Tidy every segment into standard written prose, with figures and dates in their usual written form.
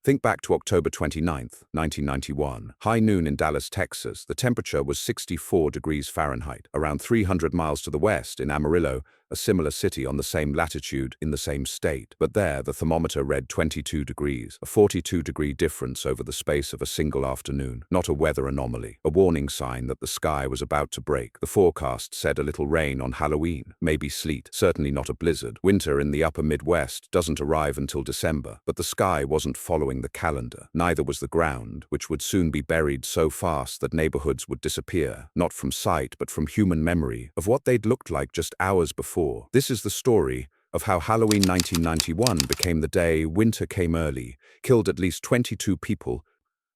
Think back to October 29th, 1991. High noon in Dallas, Texas. The temperature was 64 degrees Fahrenheit. Around 300 miles to the west, in Amarillo, a similar city on the same latitude in the same state. But there, the thermometer read 22 degrees, a 42-degree difference over the space of a single afternoon. Not a weather anomaly, a warning sign that the sky was about to break. The forecast said a little rain on Halloween, maybe sleet, certainly not a blizzard. Winter in the upper Midwest doesn't arrive until December, but the sky wasn't following the calendar. Neither was the ground, which would soon be buried so fast that neighborhoods would disappear, not from sight but from human memory, of what they'd looked like just hours before. This is the story of how Halloween 1991 became the day winter came early, killed at least 22 people,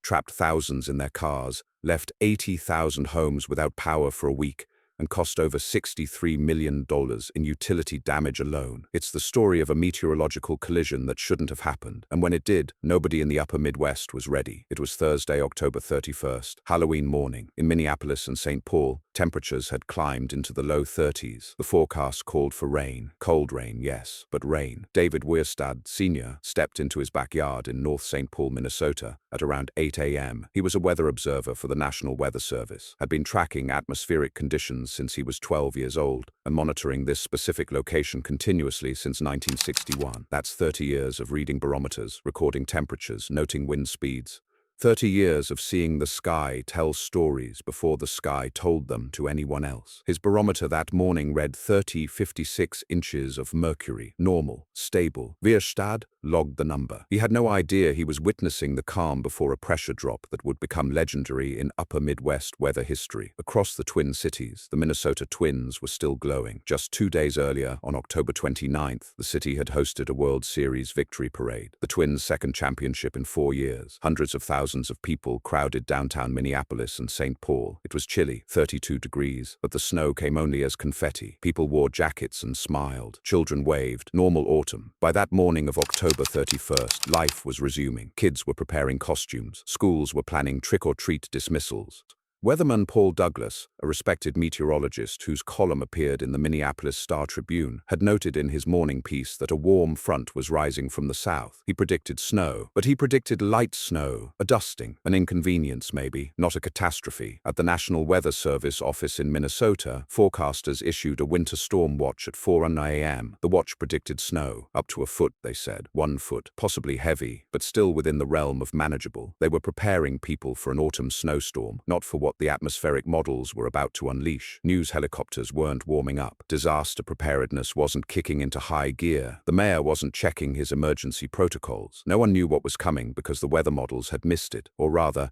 trapped thousands in their cars, left 80,000 homes without power for a week, and cost over $63 million in utility damage alone. It's the story of a meteorological collision that shouldn't have happened, and when it did, nobody in the upper Midwest was ready. It was Thursday, October 31st, Halloween morning. In Minneapolis and St. Paul, temperatures had climbed into the low 30s. The forecast called for rain. Cold rain, yes, but rain. David Weirstad, Sr., stepped into his backyard in North St. Paul, Minnesota, at around 8 a.m. He was a weather observer for the National Weather Service, had been tracking atmospheric conditions since he was 12 years old, and monitoring this specific location continuously since 1961. That's 30 years of reading barometers, recording temperatures, noting wind speeds. 30 years of seeing the sky tell stories before the sky told them to anyone else. His barometer that morning read 30.56 inches of mercury, normal, stable. Weirstad logged the number. He had no idea he was witnessing the calm before a pressure drop that would become legendary in upper Midwest weather history. Across the Twin Cities, the Minnesota Twins were still glowing. Just 2 days earlier, on October 29th, the city had hosted a World Series victory parade, the Twins' second championship in 4 years. Hundreds of thousands of people crowded downtown Minneapolis and St. Paul. It was chilly, 32 degrees, but the snow came only as confetti. People wore jackets and smiled. Children waved. Normal autumn. By that morning of October 31st, life was resuming. Kids were preparing costumes. Schools were planning trick-or-treat dismissals. Weatherman Paul Douglas, a respected meteorologist whose column appeared in the Minneapolis Star-Tribune, had noted in his morning piece that a warm front was rising from the south. He predicted snow, but he predicted light snow, a dusting, an inconvenience maybe, not a catastrophe. At the National Weather Service office in Minnesota, forecasters issued a winter storm watch at 4 a.m. The watch predicted snow, up to a foot, they said, 1 foot, possibly heavy, but still within the realm of manageable. They were preparing people for an autumn snowstorm, not for what the atmospheric models were about to unleash. News helicopters weren't warming up. Disaster preparedness wasn't kicking into high gear. The mayor wasn't checking his emergency protocols. No one knew what was coming because the weather models had missed it, or rather,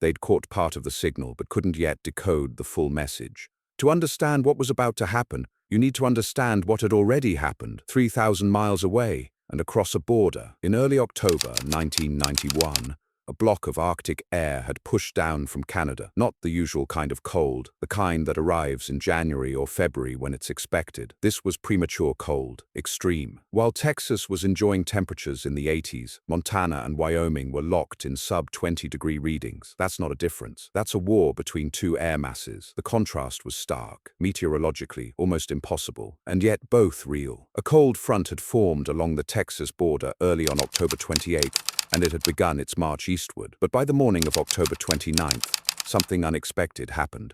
they'd caught part of the signal but couldn't yet decode the full message. To understand what was about to happen, you need to understand what had already happened, 3,000 miles away and across a border. In early October 1991, a block of Arctic air had pushed down from Canada, not the usual kind of cold, the kind that arrives in January or February when it's expected. This was premature cold, extreme. While Texas was enjoying temperatures in the 80s, Montana and Wyoming were locked in sub-20-degree readings. That's not a difference. That's a war between two air masses. The contrast was stark, meteorologically almost impossible, and yet both real. A cold front had formed along the Texas border early on October 28th, and it had begun its march eastward. But by the morning of October 29th, something unexpected happened.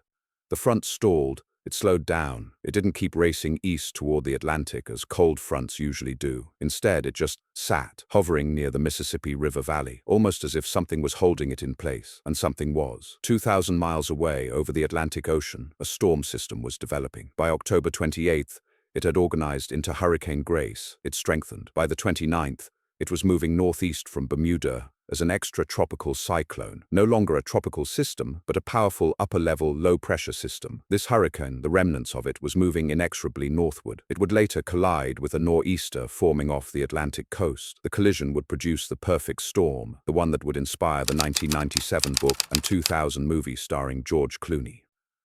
The front stalled, it slowed down. It didn't keep racing east toward the Atlantic as cold fronts usually do. Instead, it just sat, hovering near the Mississippi River Valley, almost as if something was holding it in place. And something was. 2,000 miles away over the Atlantic Ocean, a storm system was developing. By October 28th, it had organized into Hurricane Grace. It strengthened. By the 29th, it was moving northeast from Bermuda as an extratropical cyclone, no longer a tropical system, but a powerful upper-level, low-pressure system. This hurricane, the remnants of it, was moving inexorably northward. It would later collide with a nor'easter forming off the Atlantic coast. The collision would produce the perfect storm, the one that would inspire the 1997 book and 2000 movie starring George Clooney.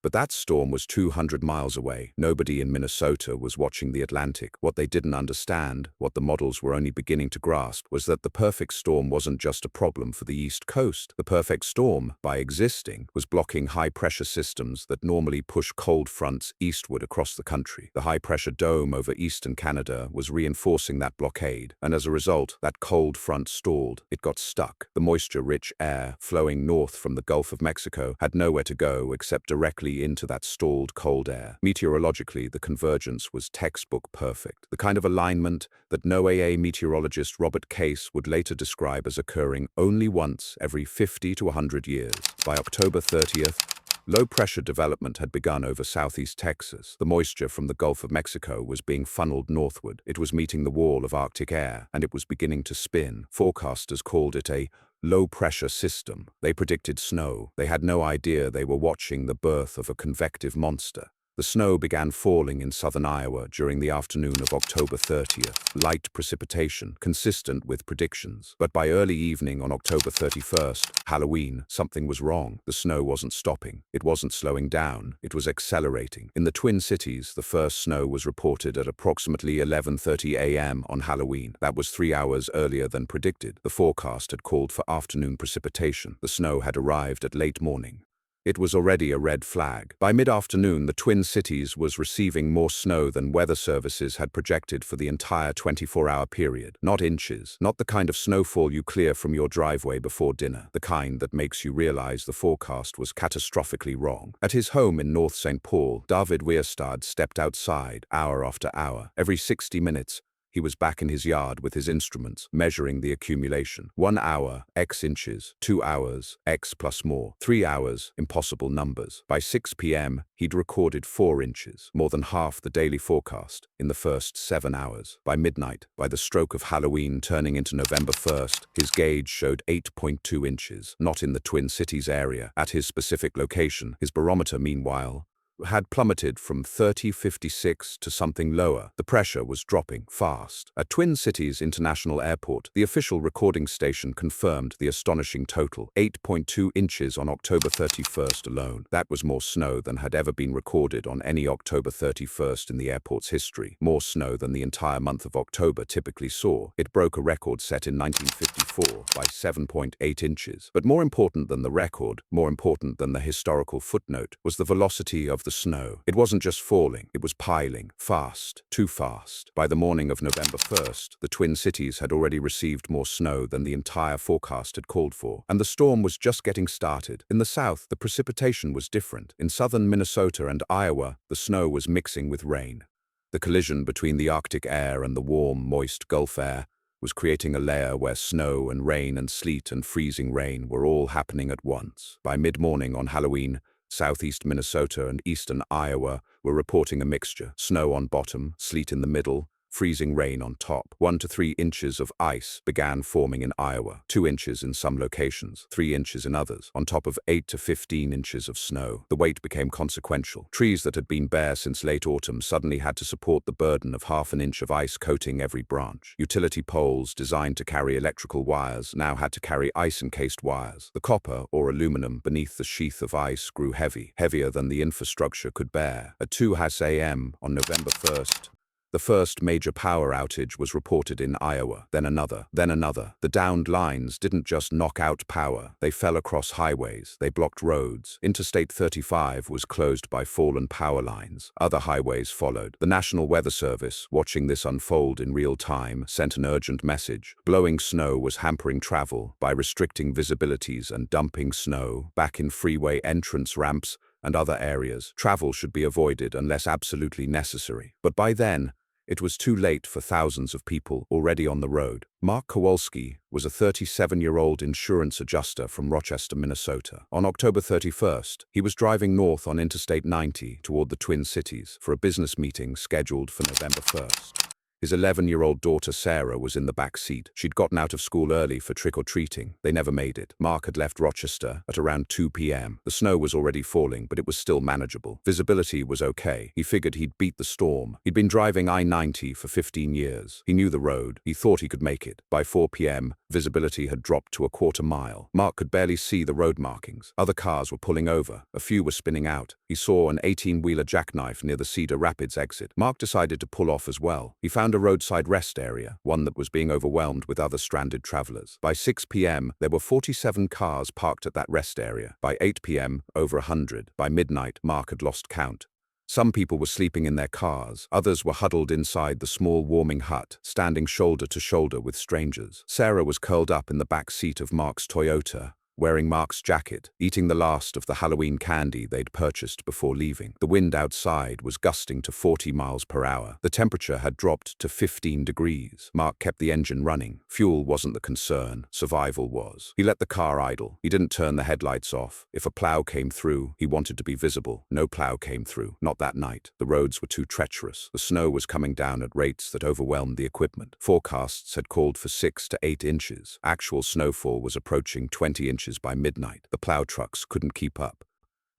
But that storm was 200 miles away. Nobody in Minnesota was watching the Atlantic. What they didn't understand, what the models were only beginning to grasp, was that the perfect storm wasn't just a problem for the East Coast. The perfect storm, by existing, was blocking high-pressure systems that normally push cold fronts eastward across the country. The high-pressure dome over eastern Canada was reinforcing that blockade, and as a result, that cold front stalled. It got stuck. The moisture-rich air flowing north from the Gulf of Mexico had nowhere to go except directly into that stalled cold air. Meteorologically, the convergence was textbook perfect, the kind of alignment that NOAA meteorologist Robert Case would later describe as occurring only once every 50 to 100 years. By October 30th, low-pressure development had begun over southeast Texas. The moisture from the Gulf of Mexico was being funneled northward. It was meeting the wall of Arctic air, and it was beginning to spin. Forecasters called it a low-pressure system. They predicted snow. They had no idea they were watching the birth of a convective monster. The snow began falling in southern Iowa during the afternoon of October 30th, light precipitation, consistent with predictions. But by early evening on October 31st, Halloween, something was wrong. The snow wasn't stopping. It wasn't slowing down. It was accelerating. In the Twin Cities, the first snow was reported at approximately 11:30 a.m. on Halloween. That was 3 hours earlier than predicted. The forecast had called for afternoon precipitation. The snow had arrived at late morning. It was already a red flag. By mid-afternoon, the Twin Cities was receiving more snow than weather services had projected for the entire 24-hour period. Not inches, not the kind of snowfall you clear from your driveway before dinner, the kind that makes you realize the forecast was catastrophically wrong. At his home in North St. Paul, David Weirstad stepped outside, hour after hour. Every 60 minutes, he was back in his yard with his instruments, measuring the accumulation. 1 hour, X inches. 2 hours, X plus more. 3 hours, impossible numbers. By 6 p.m., he'd recorded 4 inches, more than half the daily forecast, in the first 7 hours. By midnight, by the stroke of Halloween turning into November 1st, his gauge showed 8.2 inches, not in the Twin Cities area. At his specific location, his barometer, meanwhile, had plummeted from 30.56 to something lower. The pressure was dropping fast. At Twin Cities International Airport, the official recording station confirmed the astonishing total, 8.2 inches on October 31st alone. That was more snow than had ever been recorded on any October 31st in the airport's history. More snow than the entire month of October typically saw. It broke a record set in 1954 by 7.8 inches. But more important than the record, more important than the historical footnote, was the velocity of the snow. It wasn't just falling, it was piling, fast, too fast. By the morning of November 1st, the Twin Cities had already received more snow than the entire forecast had called for, and the storm was just getting started. In the south, the precipitation was different. In southern Minnesota and Iowa, the snow was mixing with rain. The collision between the Arctic air and the warm, moist Gulf air was creating a layer where snow and rain and sleet and freezing rain were all happening at once. By mid-morning on Halloween, southeast Minnesota and eastern Iowa were reporting a mixture. Snow on bottom, sleet in the middle, freezing rain on top. 1 to 3 inches of ice began forming in Iowa, 2 inches in some locations, 3 inches in others, on top of 8 to 15 inches of snow. The weight became consequential. Trees that had been bare since late autumn suddenly had to support the burden of half an inch of ice coating every branch. Utility poles designed to carry electrical wires now had to carry ice-encased wires. The copper or aluminum beneath the sheath of ice grew heavy, heavier than the infrastructure could bear. At 2 a.m. on November 1st, the first major power outage was reported in Iowa, then another, then another. The downed lines didn't just knock out power, they fell across highways, they blocked roads. Interstate 35 was closed by fallen power lines. Other highways followed. The National Weather Service, watching this unfold in real time, sent an urgent message. Blowing snow was hampering travel by restricting visibilities and dumping snow back in freeway entrance ramps and other areas. Travel should be avoided unless absolutely necessary. But by then, it was too late for thousands of people already on the road. Mark Kowalski was a 37-year-old insurance adjuster from Rochester, Minnesota. On October 31st, he was driving north on Interstate 90 toward the Twin Cities for a business meeting scheduled for November 1st. His 11-year-old daughter Sarah was in the back seat. She'd gotten out of school early for trick-or-treating. They never made it. Mark had left Rochester at around 2 p.m. The snow was already falling, but it was still manageable. Visibility was okay. He figured he'd beat the storm. He'd been driving I-90 for 15 years. He knew the road. He thought he could make it. By 4 p.m., visibility had dropped to a quarter mile. Mark could barely see the road markings. Other cars were pulling over. A few were spinning out. He saw an 18-wheeler jackknife near the Cedar Rapids exit. Mark decided to pull off as well. He found a roadside rest area, one that was being overwhelmed with other stranded travelers. By 6 p.m., there were 47 cars parked at that rest area. By 8 p.m., over 100. By midnight, Mark had lost count. Some people were sleeping in their cars. Others were huddled inside the small warming hut, standing shoulder to shoulder with strangers. Sarah was curled up in the back seat of Mark's Toyota, wearing Mark's jacket, eating the last of the Halloween candy they'd purchased before leaving. The wind outside was gusting to 40 miles per hour. The temperature had dropped to 15 degrees. Mark kept the engine running. Fuel wasn't the concern. Survival was. He let the car idle. He didn't turn the headlights off. If a plow came through, he wanted to be visible. No plow came through. Not that night. The roads were too treacherous. The snow was coming down at rates that overwhelmed the equipment. Forecasts had called for 6 to 8 inches. Actual snowfall was approaching 20 inches by midnight. The plow trucks couldn't keep up,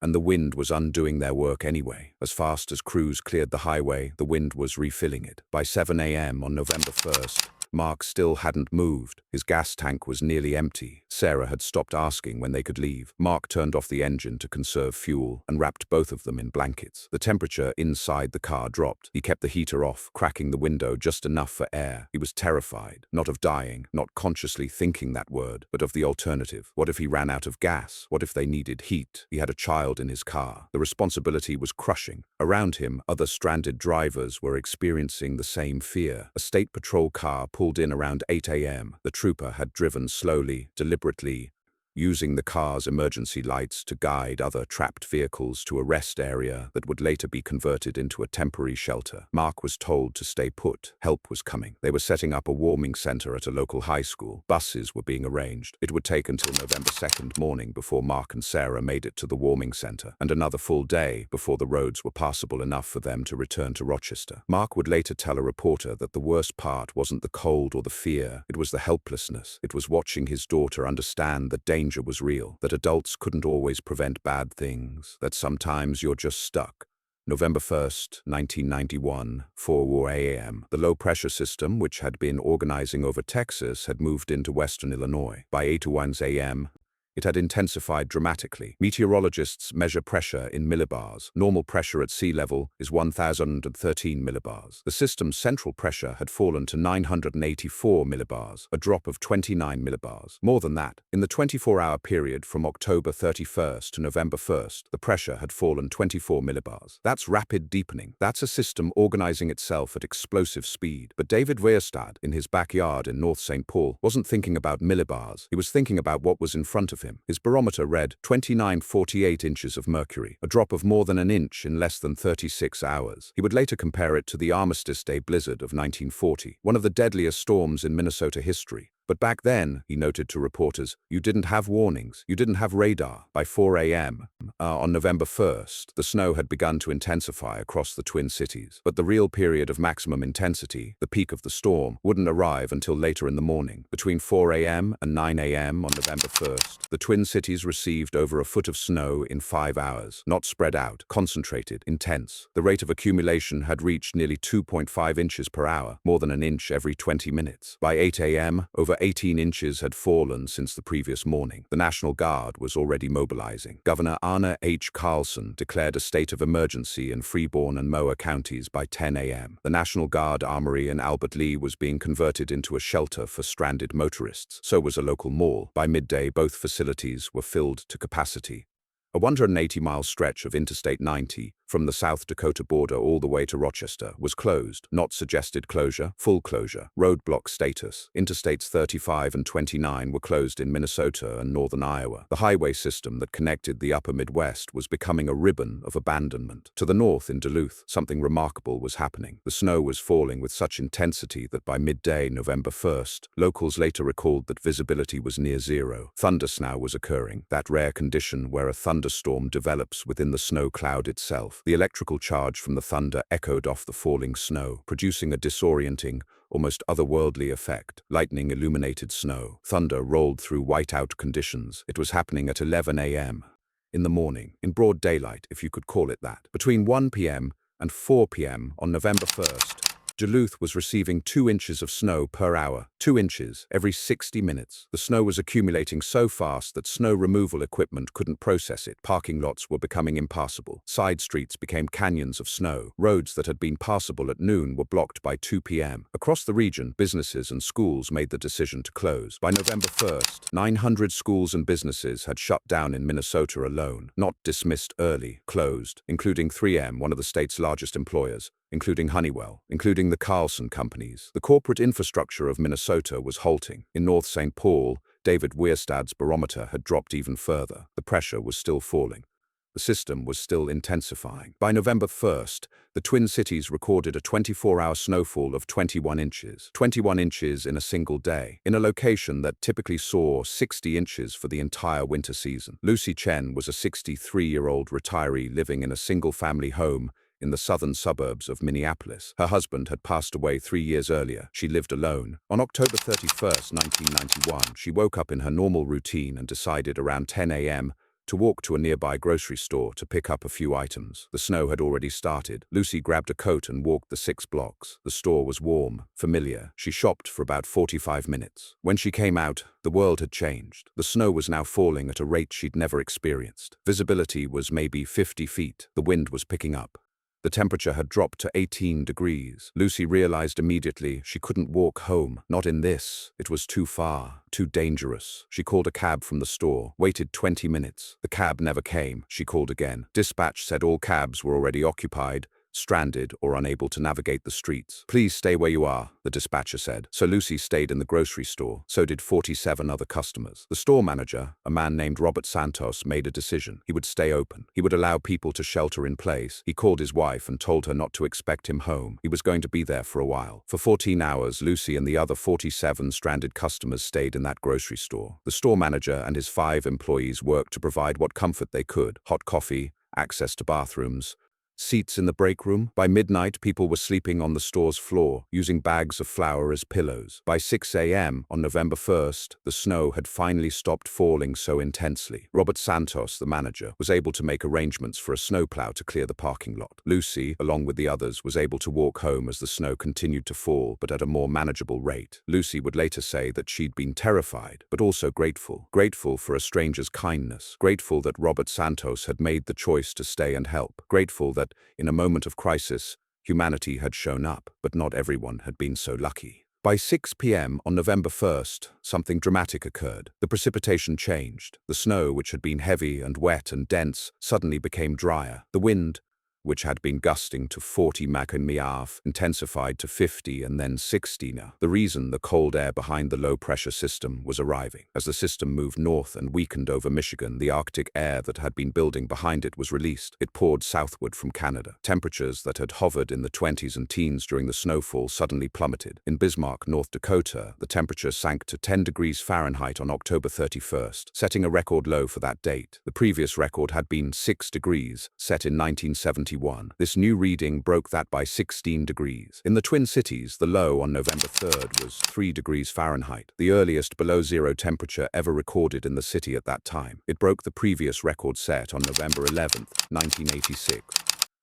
and the wind was undoing their work anyway. As fast as crews cleared the highway, the wind was refilling it. By 7 a.m. on November 1st, Mark still hadn't moved. His gas tank was nearly empty. Sarah had stopped asking when they could leave. Mark turned off the engine to conserve fuel and wrapped both of them in blankets. The temperature inside the car dropped. He kept the heater off, cracking the window just enough for air. He was terrified, not of dying, not consciously thinking that word, but of the alternative. What if he ran out of gas? What if they needed heat? He had a child in his car. The responsibility was crushing. Around him, other stranded drivers were experiencing the same fear. A state patrol car pulled in around 8 a.m. The trooper had driven slowly, deliberately, using the car's emergency lights to guide other trapped vehicles to a rest area that would later be converted into a temporary shelter. Mark was told to stay put. Help was coming. They were setting up a warming center at a local high school. Buses were being arranged. It would take until November 2nd morning before Mark and Sarah made it to the warming center, and another full day before the roads were passable enough for them to return to Rochester. Mark would later tell a reporter that the worst part wasn't the cold or the fear. It was the helplessness. It was watching his daughter understand that danger was real, that adults couldn't always prevent bad things, that sometimes you're just stuck. November 1st, 1991, 4 a.m. The low-pressure system, which had been organizing over Texas, had moved into western Illinois. By 8:01 a.m., it had intensified dramatically. Meteorologists measure pressure in millibars. Normal pressure at sea level is 1,013 millibars. The system's central pressure had fallen to 984 millibars, a drop of 29 millibars. More than that, in the 24-hour period from October 31st to November 1st, the pressure had fallen 24 millibars. That's rapid deepening. That's a system organizing itself at explosive speed. But David Weierstad, in his backyard in North St. Paul, wasn't thinking about millibars. He was thinking about what was in front of him. His barometer read 29.48 inches of mercury, a drop of more than an inch in less than 36 hours. He would later compare it to the Armistice Day blizzard of 1940, one of the deadliest storms in Minnesota history. But back then, he noted to reporters, you didn't have warnings, you didn't have radar. By 4 a.m. On November 1st, the snow had begun to intensify across the Twin Cities. But the real period of maximum intensity, the peak of the storm, wouldn't arrive until later in the morning. Between 4 a.m. and 9 a.m. on November 1st, the Twin Cities received over a foot of snow in 5 hours. Not spread out, concentrated, intense. The rate of accumulation had reached nearly 2.5 inches per hour, more than an inch every 20 minutes. By 8 a.m., over 18 inches had fallen since the previous morning. The National Guard was already mobilizing. Governor Anna H. Carlson declared a state of emergency in Freeborn and Mower counties by 10 a.m. The National Guard Armory in Albert Lea was being converted into a shelter for stranded motorists. So was a local mall. By midday, both facilities were filled to capacity. A 180-mile stretch of Interstate 90, from the South Dakota border all the way to Rochester, was closed. Not suggested closure, full closure. Roadblock status. Interstates 35 and 29 were closed in Minnesota and northern Iowa. The highway system that connected the upper Midwest was becoming a ribbon of abandonment. To the north in Duluth, something remarkable was happening. The snow was falling with such intensity that by midday, November 1st, locals later recalled that visibility was near zero. Thundersnow was occurring, that rare condition where a thunderstorm develops within the snow cloud itself. off. The electrical charge from the thunder echoed off the falling snow, producing a disorienting, almost otherworldly effect. Lightning illuminated snow. Thunder rolled through whiteout conditions. It was happening at 11 a.m. in the morning, in broad daylight, if you could call it that. Between 1 p.m. and 4 p.m. on November 1st, Duluth was receiving 2 inches of snow per hour, 2 inches every 60 minutes. The snow was accumulating so fast that snow removal equipment couldn't process it. Parking lots were becoming impassable. Side streets became canyons of snow. Roads that had been passable at noon were blocked by 2 p.m. Across the region, businesses and schools made the decision to close. By November 1st, 900 schools and businesses had shut down in Minnesota alone, not dismissed early, closed, including 3M, one of the state's largest employers, including Honeywell, including the Carlson companies. The corporate infrastructure of Minnesota was halting. In North St. Paul, David Weirstad's barometer had dropped even further. The pressure was still falling. The system was still intensifying. By November 1st, the Twin Cities recorded a 24-hour snowfall of 21 inches. 21 inches in a single day, in a location that typically saw 60 inches for the entire winter season. Lucy Chen was a 63-year-old retiree living in a single-family home in the southern suburbs of Minneapolis. Her husband had passed away 3 years earlier. She lived alone. On October 31st, 1991, she woke up in her normal routine and decided around 10 a.m. to walk to a nearby grocery store to pick up a few items. The snow had already started. Lucy grabbed a coat and walked the 6 blocks. The store was warm, familiar. She shopped for about 45 minutes. When she came out, the world had changed. The snow was now falling at a rate she'd never experienced. Visibility was maybe 50 feet. The wind was picking up. The temperature had dropped to 18 degrees. Lucy realized immediately she couldn't walk home. Not in this. It was too far, too dangerous. She called a cab from the store, waited 20 minutes. The cab never came. She called again. Dispatch said all cabs were already occupied, stranded, or unable to navigate the streets. "Please stay where you are," the dispatcher said. So Lucy stayed in the grocery store. So did 47 other customers. The store manager, a man named Robert Santos, made a decision. He would stay open. He would allow people to shelter in place. He called his wife and told her not to expect him home. He was going to be there for a while. For 14 hours, Lucy and the other 47 stranded customers stayed in that grocery store. The store manager and his 5 employees worked to provide what comfort they could: hot coffee, access to bathrooms, seats in the break room. By midnight, people were sleeping on the store's floor, using bags of flour as pillows. By 6 a.m. on November 1st, the snow had finally stopped falling so intensely. Robert Santos, the manager, was able to make arrangements for a snowplow to clear the parking lot. Lucy, along with the others, was able to walk home as the snow continued to fall, but at a more manageable rate. Lucy would later say that she'd been terrified, but also grateful. Grateful for a stranger's kindness. Grateful that Robert Santos had made the choice to stay and help. Grateful that in a moment of crisis, humanity had shown up, but not everyone had been so lucky. By 6 p.m. on November 1st, something dramatic occurred. The precipitation changed. The snow, which had been heavy and wet and dense, suddenly became drier. The wind, which had been gusting to 40 mph, intensified to 50 and then 60 now. The reason: the cold air behind the low-pressure system was arriving. As the system moved north and weakened over Michigan, the Arctic air that had been building behind it was released. It poured southward from Canada. Temperatures that had hovered in the 20s and teens during the snowfall suddenly plummeted. In Bismarck, North Dakota, the temperature sank to 10 degrees Fahrenheit on October 31st, setting a record low for that date. The previous record had been 6 degrees, set in 1971. This new reading broke that by 16 degrees. In the Twin Cities, the low on November 3rd was 3 degrees Fahrenheit, the earliest below-zero temperature ever recorded in the city at that time. It broke the previous record set on November 11th, 1986.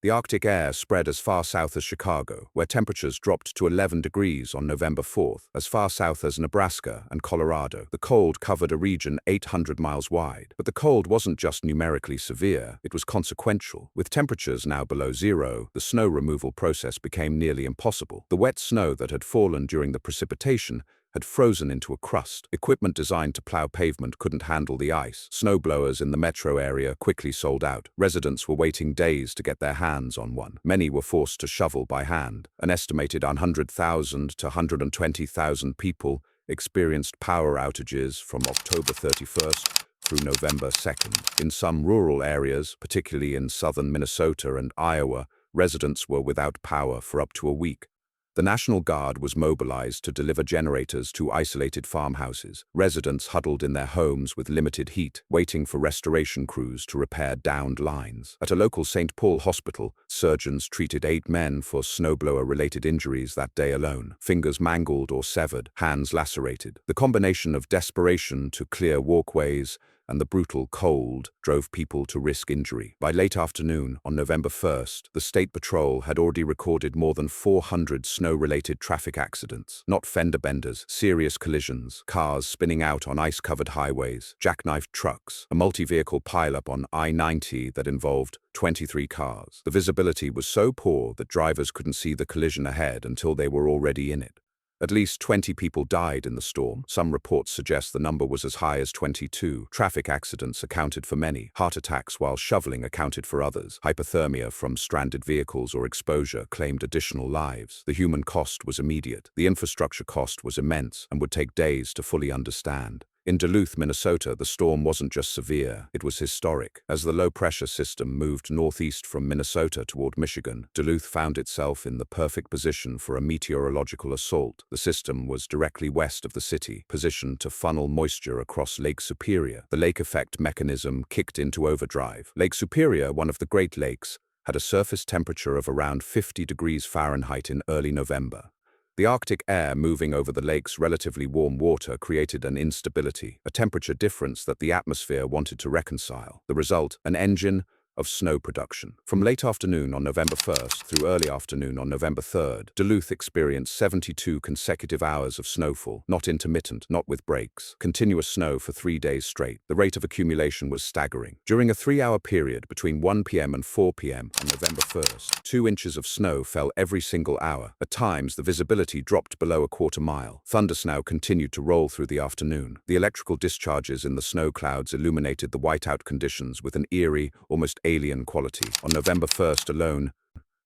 The Arctic air spread as far south as Chicago, where temperatures dropped to 11 degrees on November 4th, as far south as Nebraska and Colorado. The cold covered a region 800 miles wide. But the cold wasn't just numerically severe, it was consequential. With temperatures now below zero, the snow removal process became nearly impossible. The wet snow that had fallen during the precipitation had frozen into a crust. Equipment designed to plow pavement couldn't handle the ice. Snowblowers in the metro area quickly sold out. Residents were waiting days to get their hands on one. Many were forced to shovel by hand. An estimated 100,000 to 120,000 people experienced power outages from October 31st through November 2nd. In some rural areas, particularly in southern Minnesota and Iowa, residents were without power for up to a week. The National Guard was mobilized to deliver generators to isolated farmhouses. Residents huddled in their homes with limited heat, waiting for restoration crews to repair downed lines. At a local St. Paul hospital, surgeons treated 8 men for snowblower-related injuries that day alone. Fingers mangled or severed, hands lacerated. The combination of desperation to clear walkways and the brutal cold drove people to risk injury. By late afternoon, on November 1st, the State Patrol had already recorded more than 400 snow-related traffic accidents. Not fender benders, serious collisions, cars spinning out on ice-covered highways, jackknifed trucks, a multi-vehicle pileup on I-90 that involved 23 cars. The visibility was so poor that drivers couldn't see the collision ahead until they were already in it. At least 20 people died in the storm. Some reports suggest the number was as high as 22. Traffic accidents accounted for many. Heart attacks while shoveling accounted for others. Hypothermia from stranded vehicles or exposure claimed additional lives. The human cost was immediate. The infrastructure cost was immense and would take days to fully understand. In Duluth, Minnesota, the storm wasn't just severe, it was historic. As the low-pressure system moved northeast from Minnesota toward Michigan, Duluth found itself in the perfect position for a meteorological assault. The system was directly west of the city, positioned to funnel moisture across Lake Superior. The lake effect mechanism kicked into overdrive. Lake Superior, one of the Great Lakes, had a surface temperature of around 50 degrees Fahrenheit in early November. The Arctic air moving over the lake's relatively warm water created an instability, a temperature difference that the atmosphere wanted to reconcile. The result, an engine of snow production. From late afternoon on November 1st through early afternoon on November 3rd, Duluth experienced 72 consecutive hours of snowfall, not intermittent, not with breaks, continuous snow for 3 days straight. The rate of accumulation was staggering. During a 3-hour period between 1 p.m. and 4 p.m. on November 1st, 2 inches of snow fell every single hour. At times, the visibility dropped below a quarter mile. Thundersnow continued to roll through the afternoon. The electrical discharges in the snow clouds illuminated the whiteout conditions with an eerie, almost alien quality. On November 1st alone,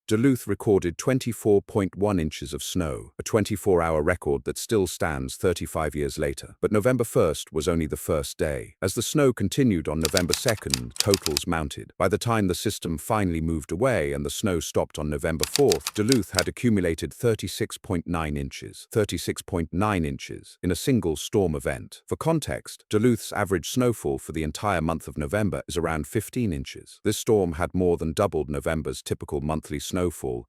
Duluth recorded 24.1 inches of snow, a 24-hour record that still stands 35 years later. But November 1st was only the first day. As the snow continued on November 2nd, totals mounted. By the time the system finally moved away and the snow stopped on November 4th, Duluth had accumulated 36.9 inches. 36.9 inches in a single storm event. For context, Duluth's average snowfall for the entire month of November is around 15 inches. This storm had more than doubled November's typical monthly snowfall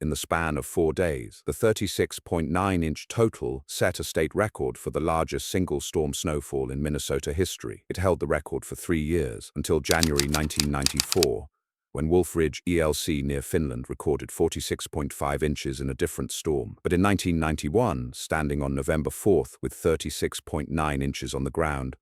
in the span of 4 days. The 36.9-inch total set a state record for the largest single storm snowfall in Minnesota history. It held the record for 3 years, until January 1994, when Wolf Ridge ELC near Finland recorded 46.5 inches in a different storm. But in 1991, standing on November 4th with 36.9 inches on the ground,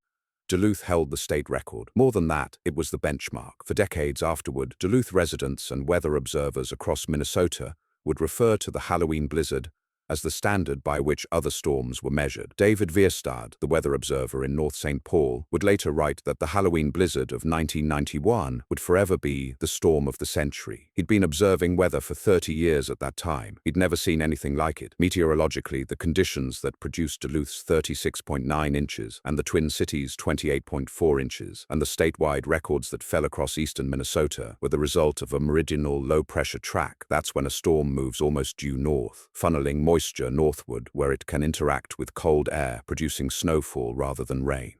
Duluth held the state record. More than that, it was the benchmark. For decades afterward, Duluth residents and weather observers across Minnesota would refer to the Halloween blizzard as the standard by which other storms were measured. David Vierstad, the weather observer in North St. Paul, would later write that the Halloween blizzard of 1991 would forever be the storm of the century. He'd been observing weather for 30 years at that time. He'd never seen anything like it. Meteorologically, the conditions that produced Duluth's 36.9 inches and the Twin Cities' 28.4 inches and the statewide records that fell across eastern Minnesota were the result of a meridional low-pressure track. That's when a storm moves almost due north, funneling moisture northward where it can interact with cold air, producing snowfall rather than rain.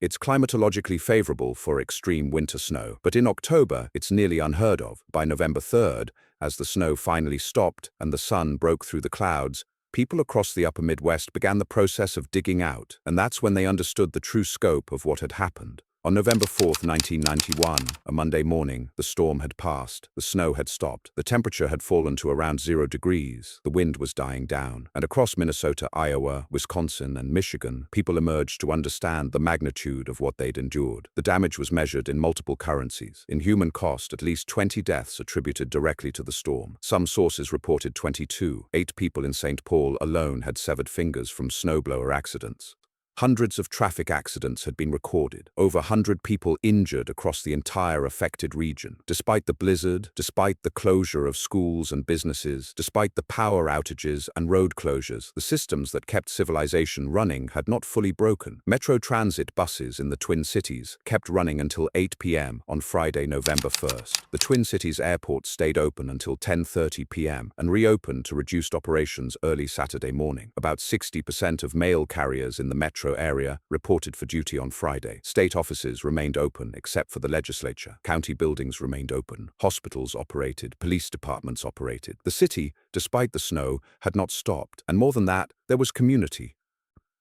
It's climatologically favorable for extreme winter snow, but in October it's nearly unheard of. By November 3rd, as the snow finally stopped and the sun broke through the clouds, people across the upper Midwest began the process of digging out, and that's when they understood the true scope of what had happened. On November 4th, 1991, a Monday morning, the storm had passed, the snow had stopped, the temperature had fallen to around 0 degrees, the wind was dying down, and across Minnesota, Iowa, Wisconsin, and Michigan, people emerged to understand the magnitude of what they'd endured. The damage was measured in multiple currencies. In human cost, at least 20 deaths attributed directly to the storm. Some sources reported 22. 8 people in St. Paul alone had severed fingers from snowblower accidents. Hundreds of traffic accidents had been recorded, over 100 people injured across the entire affected region. Despite the blizzard, despite the closure of schools and businesses, despite the power outages and road closures, the systems that kept civilization running had not fully broken. Metro Transit buses in the Twin Cities kept running until 8 p.m. on Friday, November 1st. The Twin Cities airport stayed open until 10:30 p.m. and reopened to reduced operations early Saturday morning. About 60% of mail carriers in the metro area reported for duty on Friday. State offices remained open except for the legislature. County buildings remained open. Hospitals operated. Police departments operated. The city, despite the snow, had not stopped. And more than that, there was community.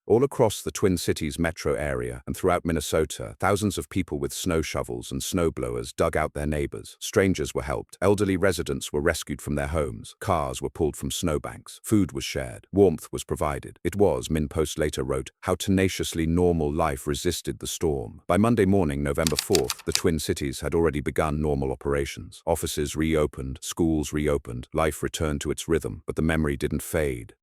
All across the Twin Cities metro area and throughout Minnesota, thousands of people with snow shovels and snowblowers dug out their neighbors. Strangers were helped. Elderly residents were rescued from their homes. Cars were pulled from snowbanks. Food was shared. Warmth was provided. It was, MinPost later wrote, how tenaciously normal life resisted the storm. By Monday morning, November 4th, the Twin Cities had already begun normal operations. Offices reopened. Schools reopened. Life returned to its rhythm, but the memory didn't fade.